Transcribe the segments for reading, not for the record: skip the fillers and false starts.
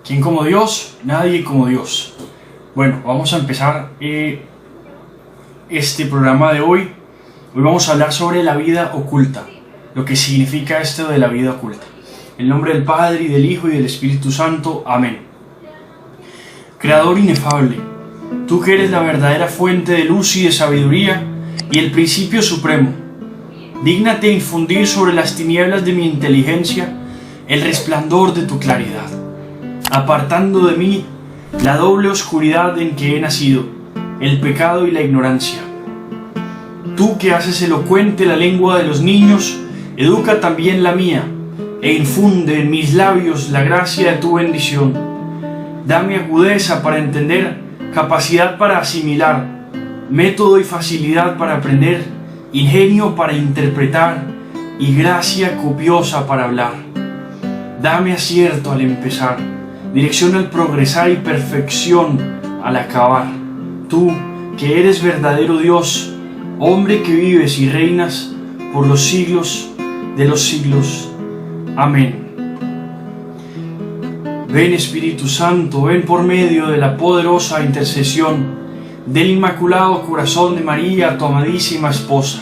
¿Quién como Dios? Nadie como Dios. Bueno, vamos a empezar este programa de hoy. Hoy vamos a hablar sobre la vida oculta, lo que significa esto de la vida oculta. En el nombre del Padre, y del Hijo, y del Espíritu Santo. Amén. Creador inefable, tú que eres la verdadera fuente de luz y de sabiduría, y el principio supremo, dígnate infundir sobre las tinieblas de mi inteligencia el resplandor de tu claridad, apartando de mí la doble oscuridad en que he nacido, el pecado y la ignorancia. Tú que haces elocuente la lengua de los niños, educa también la mía, e infunde en mis labios la gracia de tu bendición. Dame agudeza para entender, capacidad para asimilar, método y facilidad para aprender, ingenio para interpretar y gracia copiosa para hablar. Dame acierto al empezar, dirección al progresar y perfección al acabar. Tú, que eres verdadero Dios, hombre que vives y reinas por los siglos de los siglos. Amén. Ven Espíritu Santo, ven por medio de la poderosa intercesión del Inmaculado Corazón de María, tu amadísima esposa.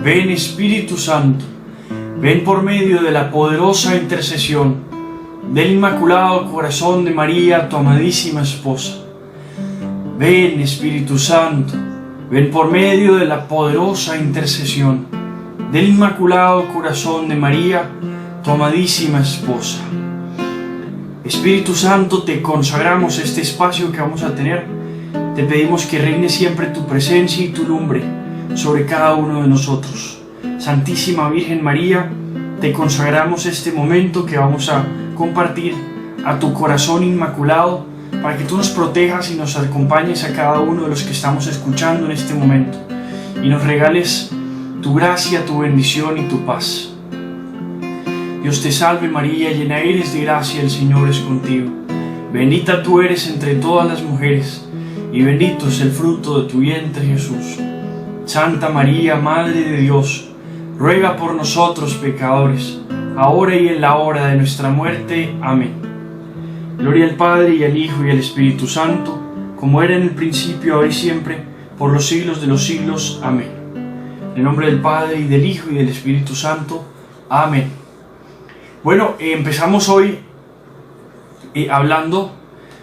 Ven Espíritu Santo, ven por medio de la poderosa intercesión del Inmaculado Corazón de María, tu amadísima esposa. Ven Espíritu Santo, ven por medio de la poderosa intercesión del Inmaculado Corazón de María, tu amadísima esposa. Espíritu Santo, te consagramos este espacio que vamos a tener. Te pedimos que reine siempre tu presencia y tu lumbre sobre cada uno de nosotros. Santísima Virgen María, te consagramos este momento que vamos a compartir a tu corazón inmaculado, para que tú nos protejas y nos acompañes a cada uno de los que estamos escuchando en este momento, y nos regales tu gracia, tu bendición y tu paz. Dios te salve María, llena eres de gracia, el Señor es contigo. Bendita tú eres entre todas las mujeres, y bendito es el fruto de tu vientre Jesús. Santa María, Madre de Dios, ruega por nosotros pecadores, ahora y en la hora de nuestra muerte. Amén. Gloria al Padre, y al Hijo, y al Espíritu Santo, como era en el principio, ahora y siempre, por los siglos de los siglos. Amén. En el nombre del Padre, y del Hijo, y del Espíritu Santo. Amén. Bueno, empezamos hoy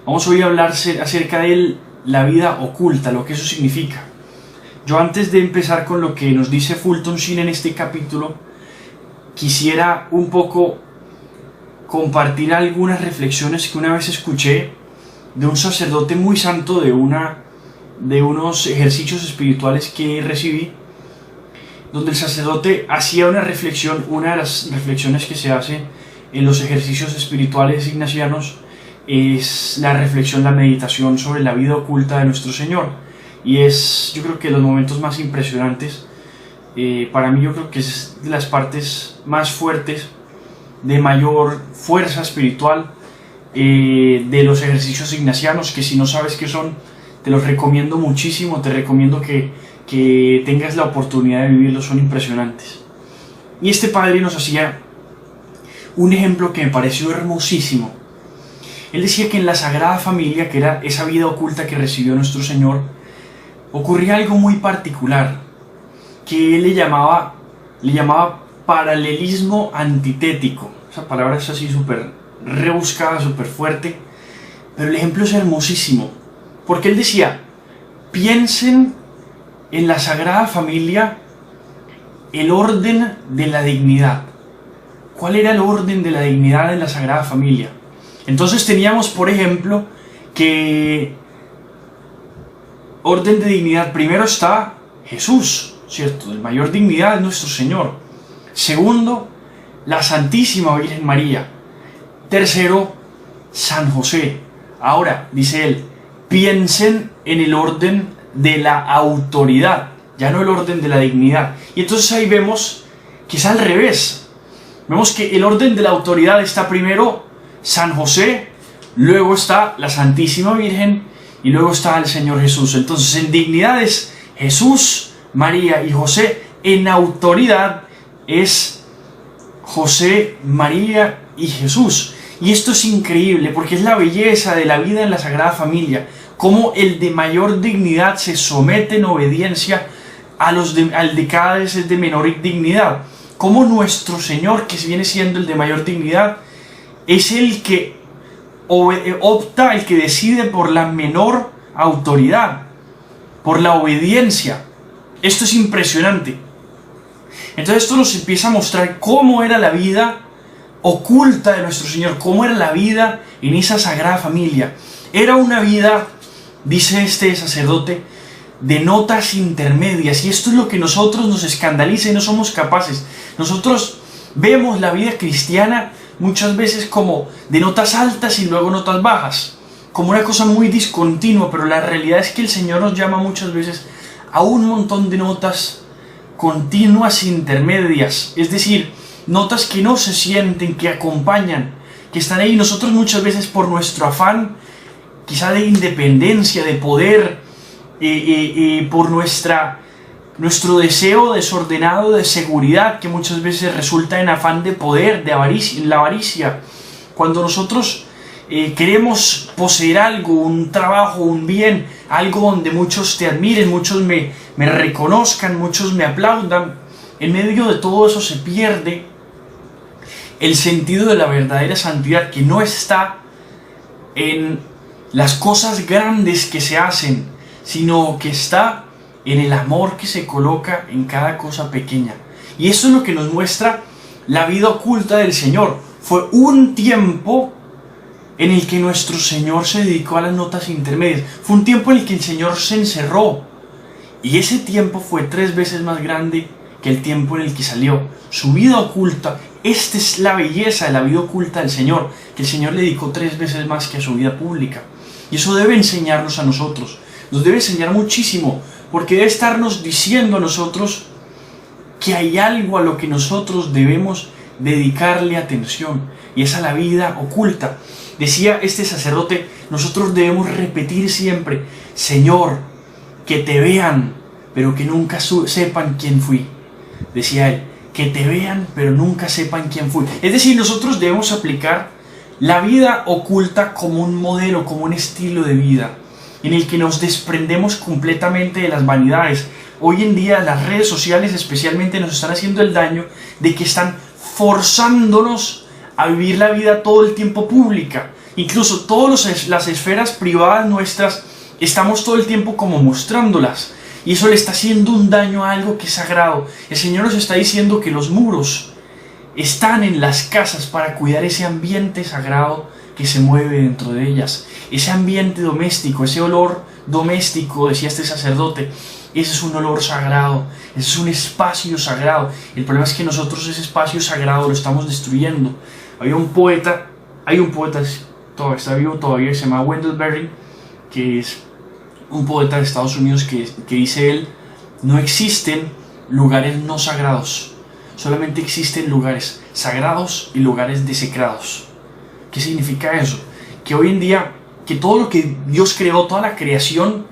vamos hoy a hablar acerca de la vida oculta, lo que eso significa. Yo, antes de empezar con lo que nos dice Fulton Sheen en este capítulo, quisiera un poco compartir algunas reflexiones que una vez escuché de un sacerdote muy santo de unos ejercicios espirituales que recibí, donde el sacerdote hacía una reflexión. Una de las reflexiones que se hace en los ejercicios espirituales ignacianos es la reflexión, la meditación sobre la vida oculta de nuestro Señor, y es, yo creo que, los momentos más impresionantes. Para mí, yo creo que es de las partes más fuertes, de mayor fuerza espiritual de los ejercicios ignacianos, que si no sabes qué son, te los recomiendo muchísimo. Te recomiendo que tengas la oportunidad de vivirlos, son impresionantes. Y este padre nos hacía un ejemplo que me pareció hermosísimo. Él decía que en la Sagrada Familia, que era esa vida oculta que recibió nuestro Señor, ocurría algo muy particular, que él le llamaba paralelismo antitético. Esa palabra es así súper rebuscada, súper fuerte, pero el ejemplo es hermosísimo, porque él decía: piensen en la Sagrada Familia el orden de la dignidad. ¿Cuál era el orden de la dignidad en la Sagrada Familia? Entonces teníamos, por ejemplo, que orden de dignidad: primero está Jesús, ¿cierto? De mayor dignidad es nuestro Señor. Segundo, la Santísima Virgen María. Tercero, San José. Ahora, dice él, piensen en el orden de la autoridad, ya no el orden de la dignidad. Y entonces ahí vemos que es al revés. Vemos que el orden de la autoridad está primero San José, luego está la Santísima Virgen y luego está el Señor Jesús. Entonces, en dignidad es Jesús, María y José. En autoridad es José, María y Jesús. Y esto es increíble porque es la belleza de la vida en la Sagrada Familia, cómo el de mayor dignidad se somete en obediencia al de cada vez es de menor dignidad. Cómo nuestro Señor, que viene siendo el de mayor dignidad, es el que opta, el que decide por la menor autoridad, por la obediencia. Esto es impresionante. Entonces esto nos empieza a mostrar cómo era la vida oculta de nuestro Señor, cómo era la vida en esa Sagrada Familia. Era una vida, dice este sacerdote, de notas intermedias, y esto es lo que nosotros nos escandaliza y no somos capaces. Nosotros vemos la vida cristiana muchas veces como de notas altas y luego notas bajas, como una cosa muy discontinua, pero la realidad es que el Señor nos llama muchas veces a un montón de notas continuas intermedias, es decir, notas que no se sienten, que acompañan, que están ahí. Nosotros muchas veces por nuestro afán, quizá de independencia, de poder, por nuestro deseo desordenado de seguridad, que muchas veces resulta en afán de poder, de avaricia, en la avaricia. Cuando nosotros queremos poseer algo, un trabajo, un bien, algo donde muchos te admiren, muchos me reconozcan, muchos me aplaudan, en medio de todo eso se pierde el sentido de la verdadera santidad, que no está en las cosas grandes que se hacen, sino que está en el amor que se coloca en cada cosa pequeña. Y eso es lo que nos muestra la vida oculta del Señor. Fue un tiempo en el que nuestro Señor se dedicó a las notas intermedias. Fue un tiempo en el que el Señor se encerró. Y ese tiempo fue 3 veces más grande que el tiempo en el que salió. Su vida oculta, esta es la belleza de la vida oculta del Señor, que el Señor le dedicó 3 veces más que a su vida pública. Y eso debe enseñarnos a nosotros. Nos debe enseñar muchísimo, porque debe estarnos diciendo a nosotros que hay algo a lo que nosotros debemos dedicarle atención, y es a la vida oculta. Decía este sacerdote, nosotros debemos repetir siempre: Señor, que te vean, pero que nunca sepan quién fui. Decía él, que te vean, pero nunca sepan quién fui. Es decir, nosotros debemos aplicar la vida oculta como un modelo, como un estilo de vida, en el que nos desprendemos completamente de las vanidades. Hoy en día las redes sociales especialmente nos están haciendo el daño de que están forzándonos a vivir la vida todo el tiempo pública. Incluso todas las esferas privadas nuestras estamos todo el tiempo como mostrándolas, y eso le está haciendo un daño a algo que es sagrado. El Señor nos está diciendo que los muros están en las casas para cuidar ese ambiente sagrado que se mueve dentro de ellas, ese ambiente doméstico, ese olor doméstico, decía este sacerdote. Ese es un olor sagrado, ese es un espacio sagrado. El problema es que nosotros ese espacio sagrado lo estamos destruyendo. Hay un poeta, todavía está vivo todavía, se llama Wendell Berry, que es un poeta de Estados Unidos, que dice él: no existen lugares no sagrados, solamente existen lugares sagrados y lugares desecrados. ¿Qué significa eso? Que hoy en día, que todo lo que Dios creó, toda la creación,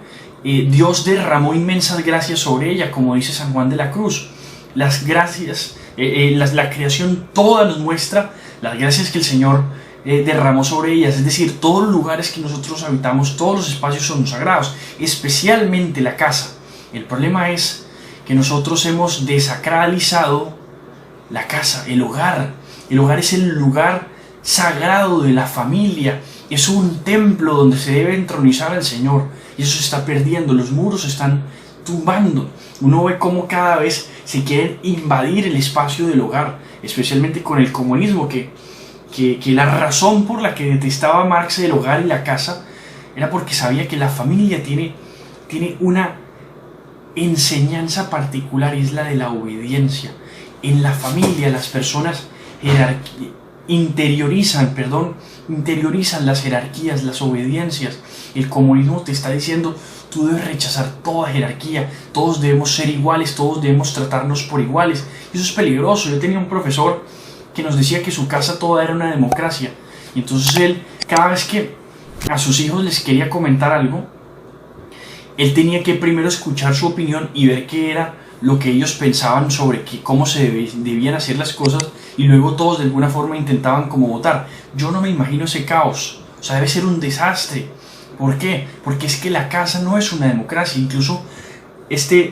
Dios derramó inmensas gracias sobre ella, como dice San Juan de la Cruz. Las gracias, la creación toda nos muestra las gracias que el Señor derramó sobre ellas. Es decir, todos los lugares que nosotros habitamos, todos los espacios son sagrados, especialmente la casa. El problema es que nosotros hemos desacralizado la casa, el hogar. El hogar es el lugar sagrado de la familia, es un templo donde se debe entronizar al Señor, y eso se está perdiendo. Los muros se están tumbando. Uno ve cómo cada vez se quieren invadir el espacio del hogar, especialmente con el comunismo, que la razón por la que detestaba Marx el hogar y la casa era porque sabía que la familia tiene una enseñanza particular, y es la de la obediencia. En la familia las personas interiorizan las jerarquías, las obediencias. El comunismo te está diciendo: tú debes rechazar toda jerarquía, todos debemos ser iguales, todos debemos tratarnos por iguales. Y eso es peligroso. Yo tenía un profesor que nos decía que su casa toda era una democracia, y entonces él, cada vez que a sus hijos les quería comentar algo, él tenía que primero escuchar su opinión y ver qué era lo que ellos pensaban sobre cómo se debían hacer las cosas, y luego todos de alguna forma intentaban como votar. Yo no me imagino ese caos, o sea, debe ser un desastre. ¿Por qué? Porque es que la casa no es una democracia. Incluso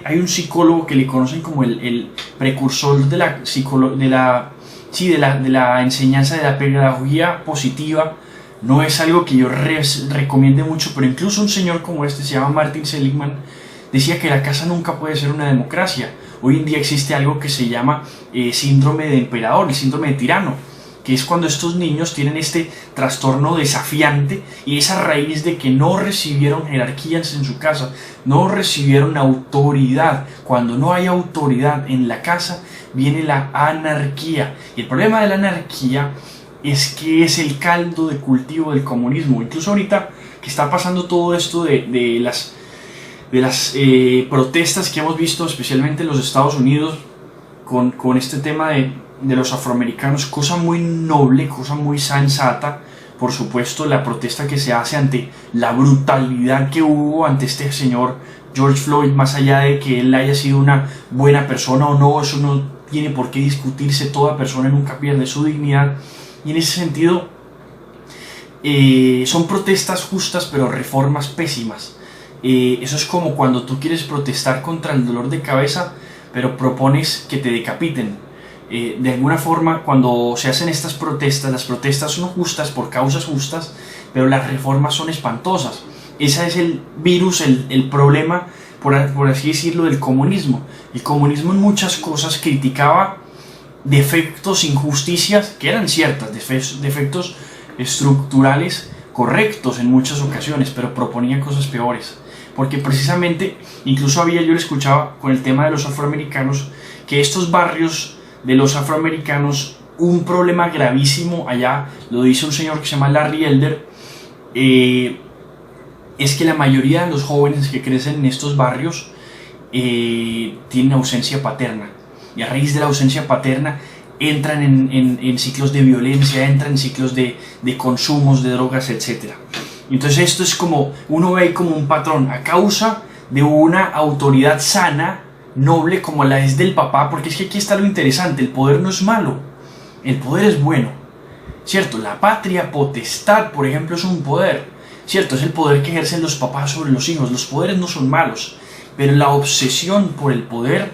hay un psicólogo que le conocen como el precursor de la enseñanza de la pedagogía positiva. No es algo que yo recomiende mucho, pero incluso un señor como este, se llama Martin Seligman, decía que la casa nunca puede ser una democracia. Hoy en día existe algo que se llama síndrome de emperador, el síndrome de tirano, que es cuando estos niños tienen este trastorno desafiante y esa raíz de que no recibieron jerarquías en su casa, no recibieron autoridad. Cuando no hay autoridad en la casa, viene la anarquía. Y el problema de la anarquía es que es el caldo de cultivo del comunismo. Incluso ahorita que está pasando todo esto de las protestas que hemos visto, especialmente en los Estados Unidos, con este tema de los afroamericanos, cosa muy noble, cosa muy sensata, por supuesto, la protesta que se hace ante la brutalidad que hubo ante este señor George Floyd, más allá de que él haya sido una buena persona o no, eso no tiene por qué discutirse, toda persona nunca pierde su dignidad, y en ese sentido son protestas justas pero reformas pésimas. Eso es como cuando tú quieres protestar contra el dolor de cabeza pero propones que te decapiten. De alguna forma, cuando se hacen estas protestas, las protestas son justas por causas justas, pero las reformas son espantosas. Ese es el virus, el problema, por así decirlo, del comunismo. El comunismo en muchas cosas criticaba defectos, injusticias, que eran ciertas, defectos estructurales correctos en muchas ocasiones, pero proponía cosas peores. Porque precisamente, incluso yo le escuchaba con el tema de los afroamericanos, que estos barrios de los afroamericanos, un problema gravísimo allá, lo dice un señor que se llama Larry Elder, es que la mayoría de los jóvenes que crecen en estos barrios tienen ausencia paterna, y a raíz de la ausencia paterna entran en ciclos de violencia, entran en ciclos de consumos de drogas, etc. Entonces esto es como, uno ve como un patrón, a causa de una autoridad sana, noble como la es del papá, porque es que aquí está lo interesante, el poder no es malo, el poder es bueno, ¿cierto? La patria potestad, por ejemplo, es un poder, ¿cierto? Es el poder que ejercen los papás sobre los hijos. Los poderes no son malos, pero la obsesión por el poder,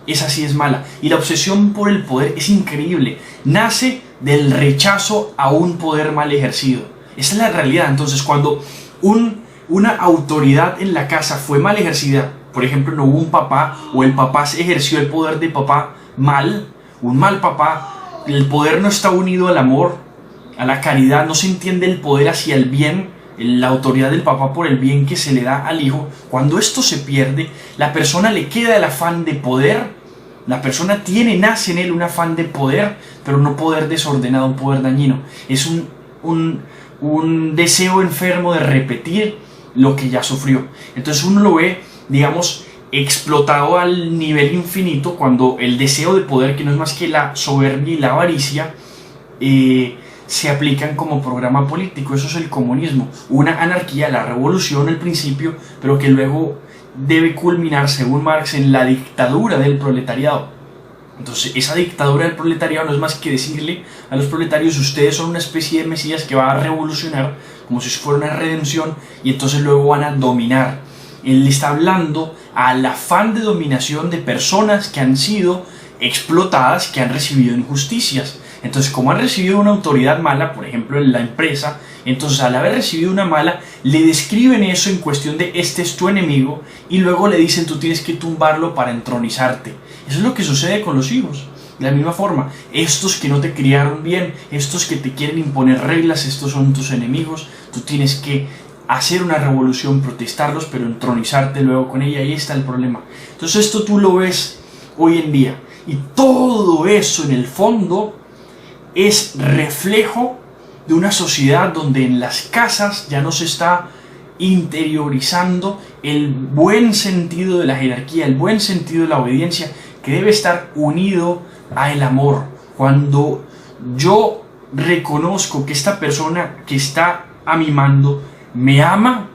esa sí es mala. Y la obsesión por el poder es increíble, nace del rechazo a un poder mal ejercido. Esa es la realidad. Entonces, cuando una autoridad en la casa fue mal ejercida, por ejemplo, no hubo un papá, o el papá ejerció el poder de papá mal, un mal papá, el poder no está unido al amor, a la caridad, no se entiende el poder hacia el bien, la autoridad del papá por el bien que se le da al hijo. Cuando esto se pierde, la persona le queda el afán de poder, la persona nace en él un afán de poder, pero no poder desordenado, un poder dañino. Es un deseo enfermo de repetir lo que ya sufrió. Entonces uno lo ve, digamos, explotado al nivel infinito cuando el deseo de poder, que no es más que la soberbia y la avaricia, se aplican como programa político. Eso es el comunismo, una anarquía, la revolución al principio, pero que luego debe culminar, según Marx, en la dictadura del proletariado. Entonces esa dictadura del proletariado no es más que decirle a los proletarios: ustedes son una especie de mesías que va a revolucionar, como si fuera una redención, y entonces luego van a dominar. Él está hablando al afán de dominación de personas que han sido explotadas, que han recibido injusticias. Entonces, como han recibido una autoridad mala, por ejemplo en la empresa, entonces al haber recibido una mala, le describen eso en cuestión de: este es tu enemigo, y luego le dicen: tú tienes que tumbarlo para entronizarte. Eso es lo que sucede con los hijos. De la misma forma, estos que no te criaron bien, estos que te quieren imponer reglas, estos son tus enemigos. Tú tienes que hacer una revolución, protestarlos, pero entronizarte luego con ella. Ahí está el problema. Entonces esto tú lo ves hoy en día, y todo eso en el fondo es reflejo de una sociedad donde en las casas ya no se está interiorizando el buen sentido de la jerarquía, el buen sentido de la obediencia, que debe estar unido al amor. Cuando yo reconozco que esta persona que está a mi mando me ama,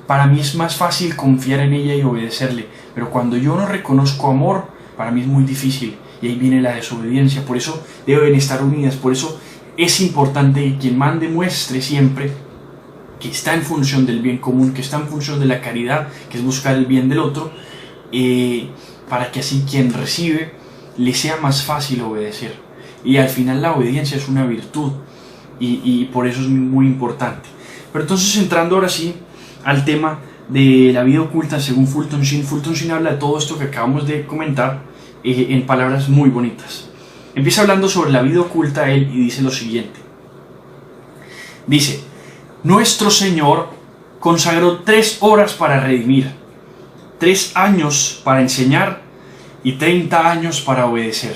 para mí es más fácil confiar en ella y obedecerle. Pero cuando yo no reconozco amor, para mí es muy difícil. y ahí viene la desobediencia. Por eso deben estar unidas, por eso es importante que quien mande muestre siempre que está en función del bien común, que está en función de la caridad, que es buscar el bien del otro, para que así quien recibe le sea más fácil obedecer. Y al final la obediencia es una virtud, y por eso es muy importante. Pero entonces, entrando ahora sí al tema de la vida oculta según Fulton Sheen. Fulton Sheen habla de todo esto que acabamos de comentar en palabras muy bonitas. Empieza hablando sobre la vida oculta él y dice lo siguiente. Dice: nuestro Señor consagró 3 horas para redimir, 3 años para enseñar y 30 años para obedecer,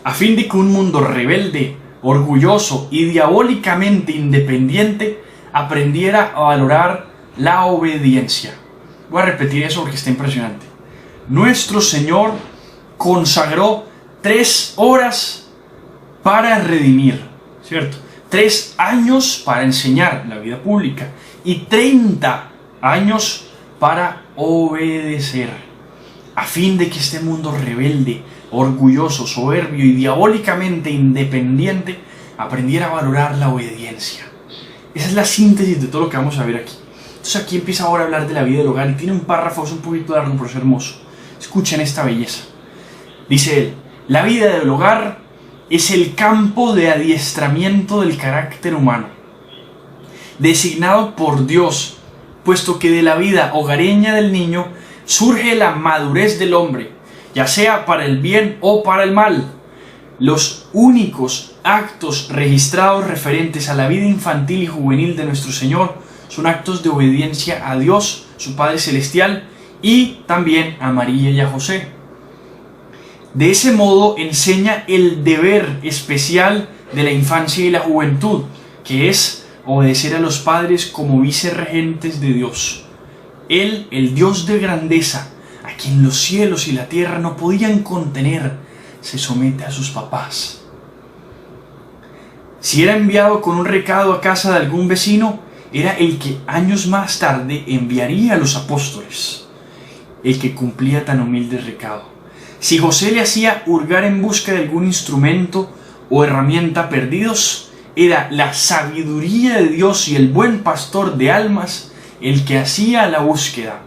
a fin de que un mundo rebelde, orgulloso y diabólicamente independiente aprendiera a valorar la obediencia. Voy a repetir eso porque está impresionante. Nuestro Señor consagró 3 horas para redimir, ¿cierto? 3 años para enseñar la vida pública y 30 años para obedecer, a fin de que este mundo rebelde, orgulloso, soberbio y diabólicamente independiente aprendiera a valorar la obediencia. Esa es la síntesis de todo lo que vamos a ver aquí. Entonces aquí empieza ahora a hablar de la vida del hogar y tiene un párrafo, es un poquito largo, pero es hermoso. Escuchen esta belleza. Dice él: la vida del hogar es el campo de adiestramiento del carácter humano, designado por Dios, puesto que de la vida hogareña del niño surge la madurez del hombre, ya sea para el bien o para el mal. Los únicos actos registrados referentes a la vida infantil y juvenil de nuestro Señor son actos de obediencia a Dios, su Padre Celestial, y también a María y a José. De ese modo enseña el deber especial de la infancia y la juventud, que es obedecer a los padres como vicerregentes de Dios. Él, el Dios de grandeza, a quien los cielos y la tierra no podían contener, se somete a sus papás. Si era enviado con un recado a casa de algún vecino, era el que años más tarde enviaría a los apóstoles, el que cumplía tan humilde recado. Si José le hacía hurgar en busca de algún instrumento o herramienta perdidos, era la sabiduría de Dios y el buen pastor de almas el que hacía la búsqueda.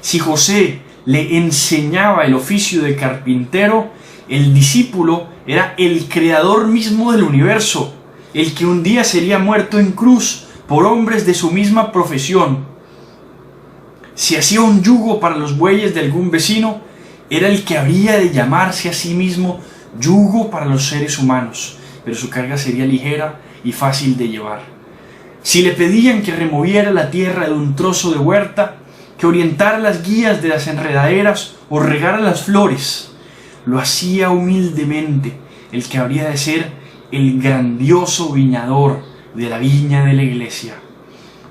Si José le enseñaba el oficio de carpintero, el discípulo era el creador mismo del universo, el que un día sería muerto en cruz por hombres de su misma profesión. Si hacía un yugo para los bueyes de algún vecino, era el que habría de llamarse a sí mismo yugo para los seres humanos, pero su carga sería ligera y fácil de llevar. Si le pedían que removiera la tierra de un trozo de huerta, que orientara las guías de las enredaderas o regara las flores, lo hacía humildemente el que habría de ser el grandioso viñador de la viña de la iglesia.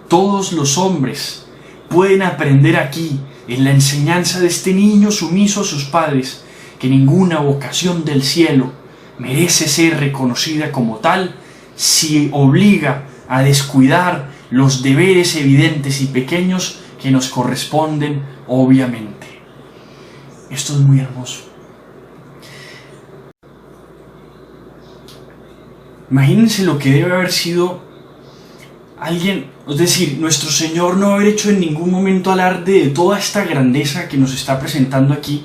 Todos los hombres pueden aprender aquí, en la enseñanza de este niño sumiso a sus padres, que ninguna vocación del cielo merece ser reconocida como tal si obliga a descuidar los deberes evidentes y pequeños que nos corresponden obviamente. Esto es muy hermoso. Imagínense lo que debe haber sido alguien, es decir, nuestro Señor no haber hecho en ningún momento alarde de toda esta grandeza que nos está presentando aquí,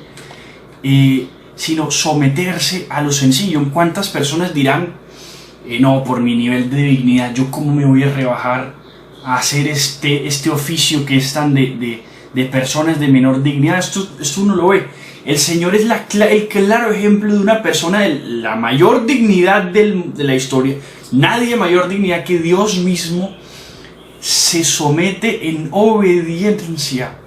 sino someterse a lo sencillo. ¿Cuántas personas dirán, no, por mi nivel de dignidad, yo cómo me voy a rebajar a hacer este oficio que es tan de personas de menor dignidad? Esto uno lo ve. El Señor es el claro ejemplo de una persona de la mayor dignidad de la historia. Nadie de mayor dignidad que Dios mismo se somete en obediencia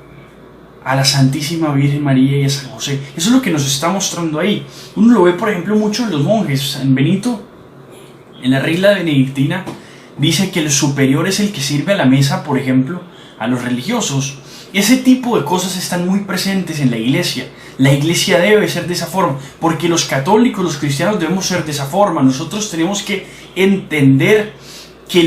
a la Santísima Virgen María y a San José. Eso es lo que nos está mostrando ahí. Uno lo ve, por ejemplo, mucho en los monjes. San Benito, en la regla benedictina, dice que el superior es el que sirve a la mesa, por ejemplo, a los religiosos. Ese tipo de cosas están muy presentes en la iglesia. La iglesia debe ser de esa forma, porque los católicos, los cristianos debemos ser de esa forma. Nosotros tenemos que entender que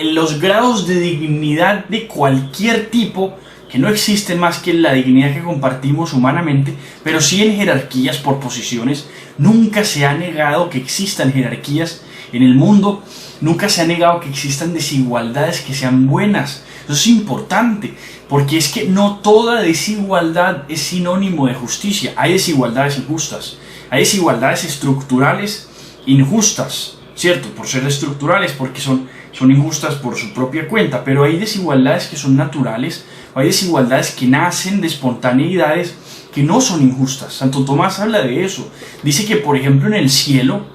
los grados de dignidad de cualquier tipo que no existen más que la dignidad que compartimos humanamente, pero sí en jerarquías por posiciones. Nunca se ha negado que existan jerarquías en el mundo, nunca se ha negado que existan desigualdades que sean buenas. Eso es importante, porque es que no toda desigualdad es sinónimo de justicia. Hay desigualdades injustas, hay desigualdades estructurales injustas, ¿cierto? Por ser estructurales, porque son injustas por su propia cuenta, pero hay desigualdades que son naturales, hay desigualdades que nacen de espontaneidades que no son injustas. Santo Tomás habla de eso. Dice que, por ejemplo, en el cielo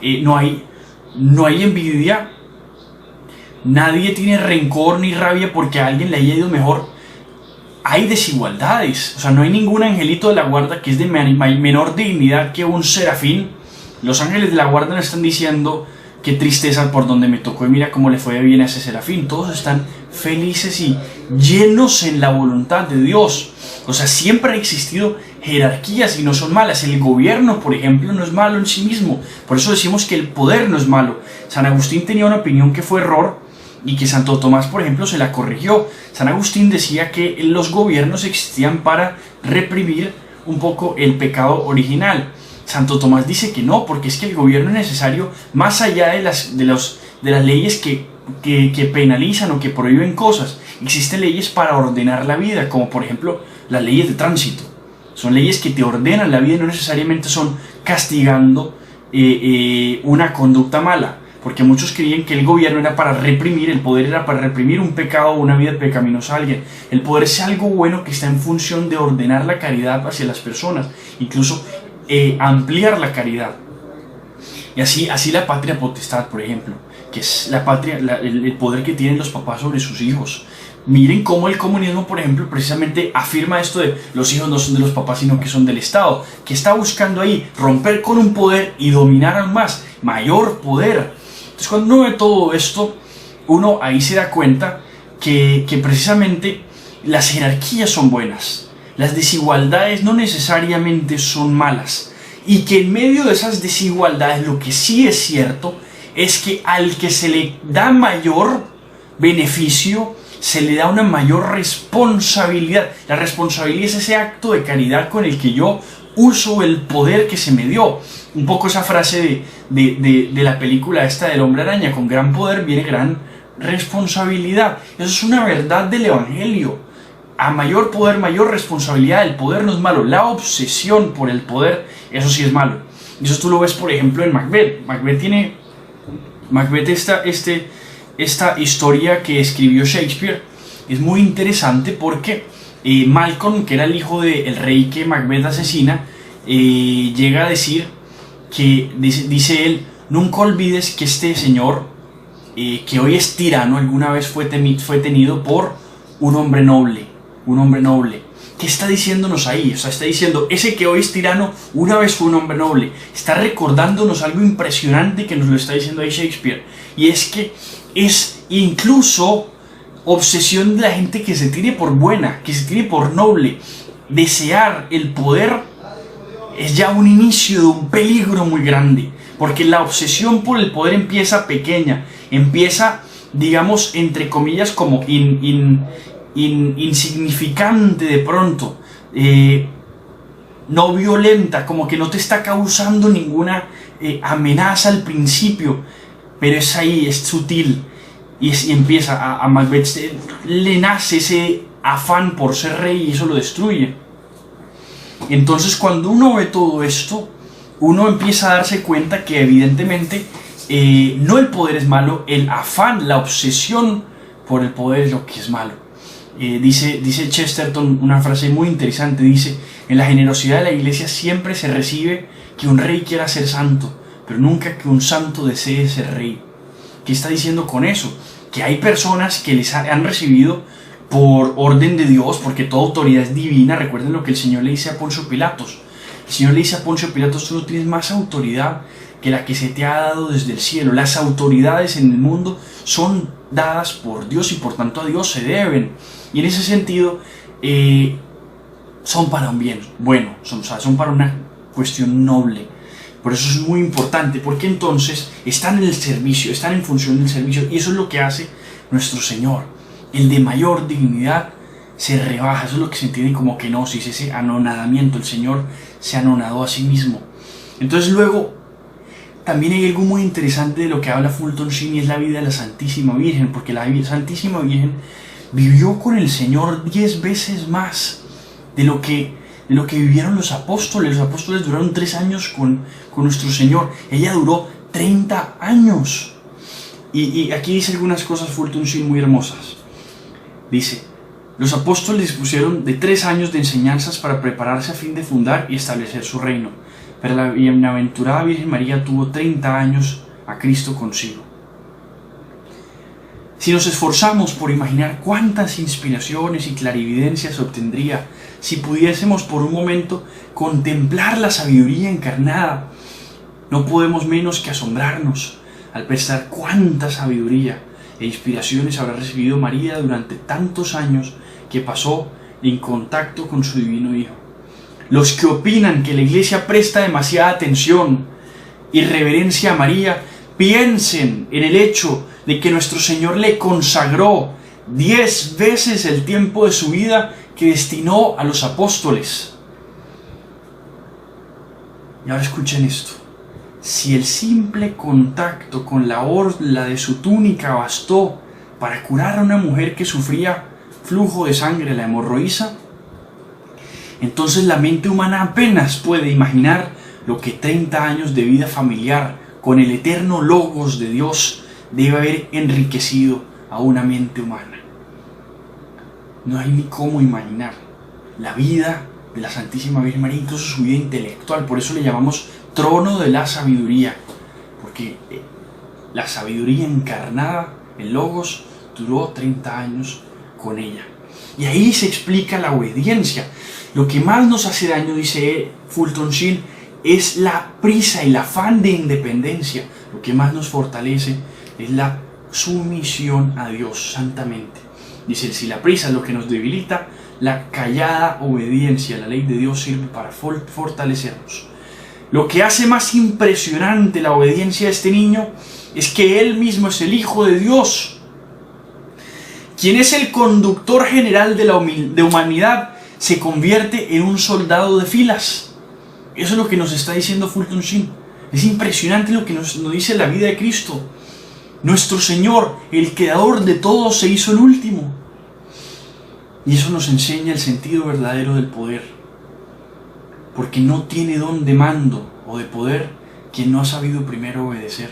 no hay envidia, nadie tiene rencor ni rabia porque a alguien le haya ido mejor. Hay desigualdades, o sea, no hay ningún angelito de la guarda que es de menor dignidad que un serafín. Los ángeles de la guarda no están diciendo qué tristeza por donde me tocó y mira cómo le fue bien a ese serafín. Todos están felices y llenos en la voluntad de Dios. O sea, siempre han existido jerarquías y no son malas. El gobierno, por ejemplo, no es malo en sí mismo. Por eso decimos que el poder no es malo. San Agustín tenía una opinión que fue error y que Santo Tomás, por ejemplo, se la corrigió. San Agustín decía que los gobiernos existían para reprimir un poco el pecado original. Santo Tomás dice que no, porque es que el gobierno es necesario más allá de las leyes que penalizan o que prohíben cosas. Existen leyes para ordenar la vida, como por ejemplo las leyes de tránsito. Son leyes que te ordenan la vida y no necesariamente son castigando una conducta mala. Porque muchos creían que el gobierno era para reprimir, el poder era para reprimir un pecado o una vida pecaminosa a alguien. El poder es algo bueno que está en función de ordenar la caridad hacia las personas, incluso ampliar la caridad. Y así la patria potestad, por ejemplo, que es la patria, el poder que tienen los papás sobre sus hijos. Miren cómo el comunismo, por ejemplo, precisamente afirma esto de los hijos no son de los papás, sino que son del Estado, que está buscando ahí romper con un poder y dominar aún más, mayor poder. Entonces, cuando uno ve todo esto, uno ahí se da cuenta que precisamente las jerarquías son buenas. Las desigualdades no necesariamente son malas. Y que en medio de esas desigualdades lo que sí es cierto es que al que se le da mayor beneficio, se le da una mayor responsabilidad. La responsabilidad es ese acto de caridad con el que yo uso el poder que se me dio. Un poco esa frase de la película esta del Hombre Araña: con gran poder viene gran responsabilidad. Eso es una verdad del Evangelio. A mayor poder, mayor responsabilidad. El poder no es malo. La obsesión por el poder, eso sí es malo. Y eso tú lo ves, por ejemplo, en Macbeth. Macbeth esta historia que escribió Shakespeare es muy interesante porque Malcolm, que era el hijo del rey que Macbeth asesina, llega a decir que, dice él: nunca olvides que este señor, que hoy es tirano, alguna vez fue tenido por un hombre noble. Un hombre noble. ¿Qué está diciéndonos ahí? O sea, está diciendo, ese que hoy es tirano, una vez fue un hombre noble. Está recordándonos algo impresionante que nos lo está diciendo ahí Shakespeare. Y es que es incluso obsesión de la gente que se tire por buena, que se tire por noble. Desear el poder es ya un inicio de un peligro muy grande. Porque la obsesión por el poder empieza pequeña. Empieza, digamos, entre comillas, como insignificante de pronto, no violenta, como que no te está causando ninguna amenaza al principio, pero es ahí, es sutil, y empieza a Macbeth, le nace ese afán por ser rey y eso lo destruye. Entonces, cuando uno ve todo esto, uno empieza a darse cuenta que evidentemente no el poder es malo, el afán, la obsesión por el poder es lo que es malo. Dice Chesterton una frase muy interesante, dice: en la generosidad de la iglesia siempre se recibe que un rey quiera ser santo, pero nunca que un santo desee ser rey. ¿Qué está diciendo con eso? Que hay personas que les han recibido por orden de Dios, porque toda autoridad es divina. Recuerden lo que el Señor le dice a Poncio Pilatos. El Señor le dice a Poncio Pilatos: tú no tienes más autoridad que la que se te ha dado desde el cielo. Las autoridades en el mundo son dadas por Dios y por tanto a Dios se deben. Y en ese sentido son para un bien bueno, son para una cuestión noble. Por eso es muy importante, porque entonces están en el servicio, están en función del servicio, y eso es lo que hace nuestro Señor. El de mayor dignidad se rebaja. Eso es lo que se entiende como kenosis, ese anonadamiento. El Señor se anonadó a sí mismo. Entonces luego también hay algo muy interesante de lo que habla Fulton Sheen, y es la vida de la Santísima Virgen, porque la Santísima Virgen vivió con el Señor 10 veces más de lo que vivieron los apóstoles. Los apóstoles duraron 3 años con nuestro Señor. Ella duró 30 años. Y aquí dice algunas cosas Fulton Sheen muy hermosas. Dice: los apóstoles dispusieron de 3 años de enseñanzas para prepararse a fin de fundar y establecer su reino, pero la bienaventurada Virgen María tuvo 30 años a Cristo consigo. Si nos esforzamos por imaginar cuántas inspiraciones y clarividencias obtendría si pudiésemos por un momento contemplar la sabiduría encarnada, no podemos menos que asombrarnos al pensar cuánta sabiduría e inspiraciones habrá recibido María durante tantos años que pasó en contacto con su divino Hijo. Los que opinan que la Iglesia presta demasiada atención y reverencia a María, piensen en el hecho de que nuestro Señor le consagró 10 veces el tiempo de su vida que destinó a los apóstoles. Y ahora escuchen esto: si el simple contacto con la orla de su túnica bastó para curar a una mujer que sufría flujo de sangre, la hemorroísa, entonces la mente humana apenas puede imaginar lo que 30 años de vida familiar con el eterno Logos de Dios debe haber enriquecido a una mente humana. No hay ni cómo imaginar la vida de la Santísima Virgen María, incluso su vida intelectual. Por eso le llamamos trono de la sabiduría, porque la sabiduría encarnada, el Logos, duró 30 años con ella. Y ahí se explica la obediencia. Lo que más nos hace daño, dice Fulton Sheen, es la prisa y el afán de independencia. Lo que más nos fortalece es la sumisión a Dios santamente. Dice: si la prisa es lo que nos debilita, la callada obediencia a la ley de Dios sirve para fortalecernos. Lo que hace más impresionante la obediencia de este niño es que él mismo es el Hijo de Dios, quien es el conductor general de la humanidad. Se convierte en un soldado de filas. Eso es lo que nos está diciendo Fulton Sheen. Es impresionante lo que nos dice la vida de Cristo. Nuestro Señor, el creador de todo, se hizo el último. Y eso nos enseña el sentido verdadero del poder. Porque no tiene don de mando o de poder quien no ha sabido primero obedecer.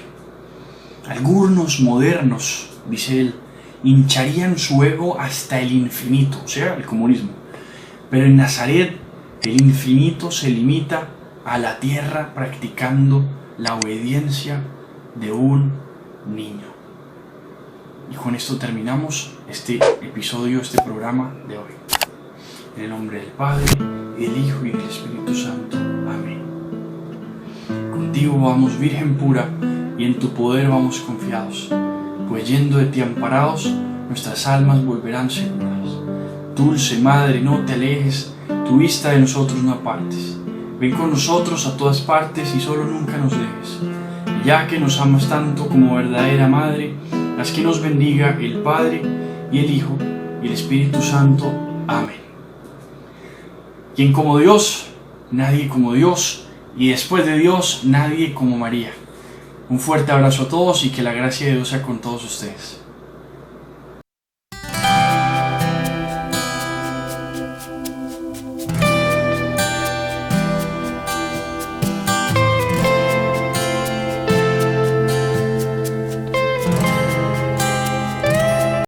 Algunos modernos, dice él, hincharían su ego hasta el infinito, o sea, el comunismo. Pero en Nazaret el infinito se limita a la tierra practicando la obediencia de un niño. Y con esto terminamos este episodio, este programa de hoy. En el nombre del Padre, y del Hijo y del Espíritu Santo. Amén. Contigo vamos, Virgen pura, y en tu poder vamos confiados, pues yendo de ti amparados, nuestras almas volverán seguras. Dulce Madre, no te alejes, tu vista de nosotros no apartes. Ven con nosotros a todas partes y solo nunca nos dejes. Y ya que nos amas tanto como verdadera Madre, haz que nos bendiga el Padre y el Hijo y el Espíritu Santo. Amén. Quien como Dios, nadie como Dios, y después de Dios, nadie como María. Un fuerte abrazo a todos y que la gracia de Dios sea con todos ustedes.